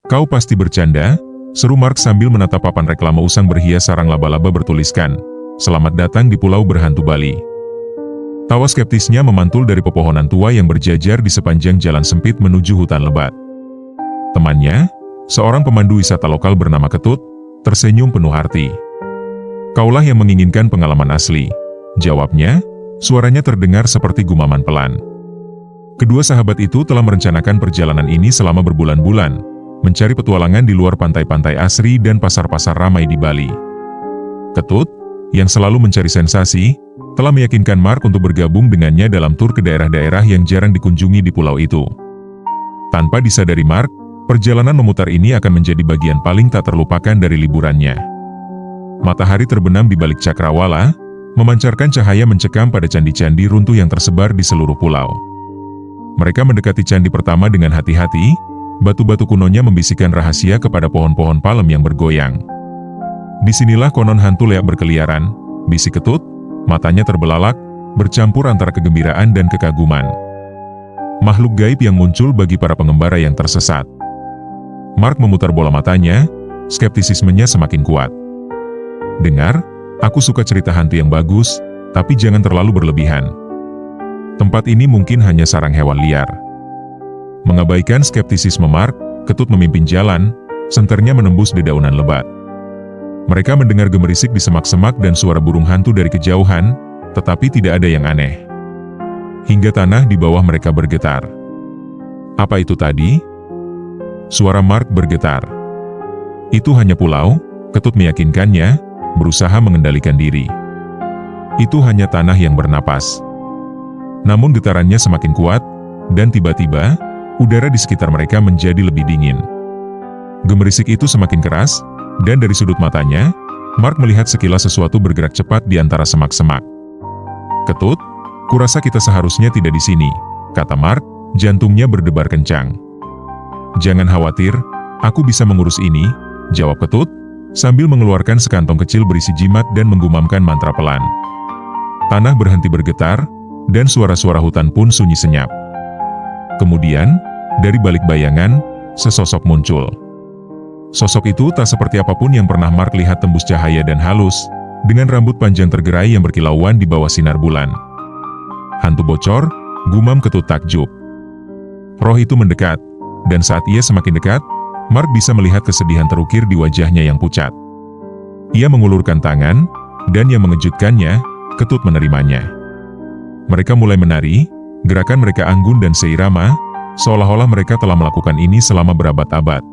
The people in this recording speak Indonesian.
Kau pasti bercanda, seru Mark sambil menatap papan reklame usang berhias sarang laba-laba bertuliskan, "Selamat datang di Pulau Berhantu Bali." Tawa skeptisnya memantul dari pepohonan tua yang berjajar di sepanjang jalan sempit menuju hutan lebat. Temannya, seorang pemandu wisata lokal bernama Ketut, tersenyum penuh arti. "Kaulah yang menginginkan pengalaman asli," jawabnya, suaranya terdengar seperti gumaman pelan. Kedua sahabat itu telah merencanakan perjalanan ini selama berbulan-bulan, mencari petualangan di luar pantai-pantai asri dan pasar-pasar ramai di Bali. Ketut, yang selalu mencari sensasi, telah meyakinkan Mark untuk bergabung dengannya dalam tur ke daerah-daerah yang jarang dikunjungi di pulau itu. Tanpa disadari Mark, perjalanan memutar ini akan menjadi bagian paling tak terlupakan dari liburannya. Matahari terbenam di balik cakrawala, memancarkan cahaya mencekam pada candi-candi runtuh yang tersebar di seluruh pulau. Mereka mendekati candi pertama dengan hati-hati, batu-batu kunonya membisikkan rahasia kepada pohon-pohon palem yang bergoyang. "Disinilah konon hantu leak berkeliaran," bisik Ketut, matanya terbelalak, bercampur antara kegembiraan dan kekaguman. Makhluk gaib yang muncul bagi para pengembara yang tersesat. Mark memutar bola matanya, skeptisismenya semakin kuat. "Dengar, aku suka cerita hantu yang bagus, tapi jangan terlalu berlebihan. Tempat ini mungkin hanya sarang hewan liar." Mengabaikan skeptisisme Mark, Ketut memimpin jalan, senternya menembus dedaunan lebat. Mereka mendengar gemerisik di semak-semak dan suara burung hantu dari kejauhan, tetapi tidak ada yang aneh. Hingga tanah di bawah mereka bergetar. "Apa itu tadi?" Suara Mark bergetar. "Itu hanya pulau," Ketut meyakinkannya, berusaha mengendalikan diri. "Itu hanya tanah yang bernapas." Namun getarannya semakin kuat, dan tiba-tiba, udara di sekitar mereka menjadi lebih dingin. Gemerisik itu semakin keras, dan dari sudut matanya, Mark melihat sekilas sesuatu bergerak cepat di antara semak-semak. "Ketut, kurasa kita seharusnya tidak di sini," kata Mark, jantungnya berdebar kencang. "Jangan khawatir, aku bisa mengurus ini," jawab Ketut, sambil mengeluarkan sekantong kecil berisi jimat dan menggumamkan mantra pelan. Tanah berhenti bergetar, dan suara-suara hutan pun sunyi senyap. Kemudian, dari balik bayangan, sesosok muncul. Sosok itu tak seperti apapun yang pernah Mark lihat, tembus cahaya dan halus, dengan rambut panjang tergerai yang berkilauan di bawah sinar bulan. "Hantu bocor," gumam Ketut takjub. Roh itu mendekat, dan saat ia semakin dekat, Mark bisa melihat kesedihan terukir di wajahnya yang pucat. Ia mengulurkan tangan, dan yang mengejutkannya, Ketut menerimanya. Mereka mulai menari, gerakan mereka anggun dan seirama, seolah-olah mereka telah melakukan ini selama berabad-abad.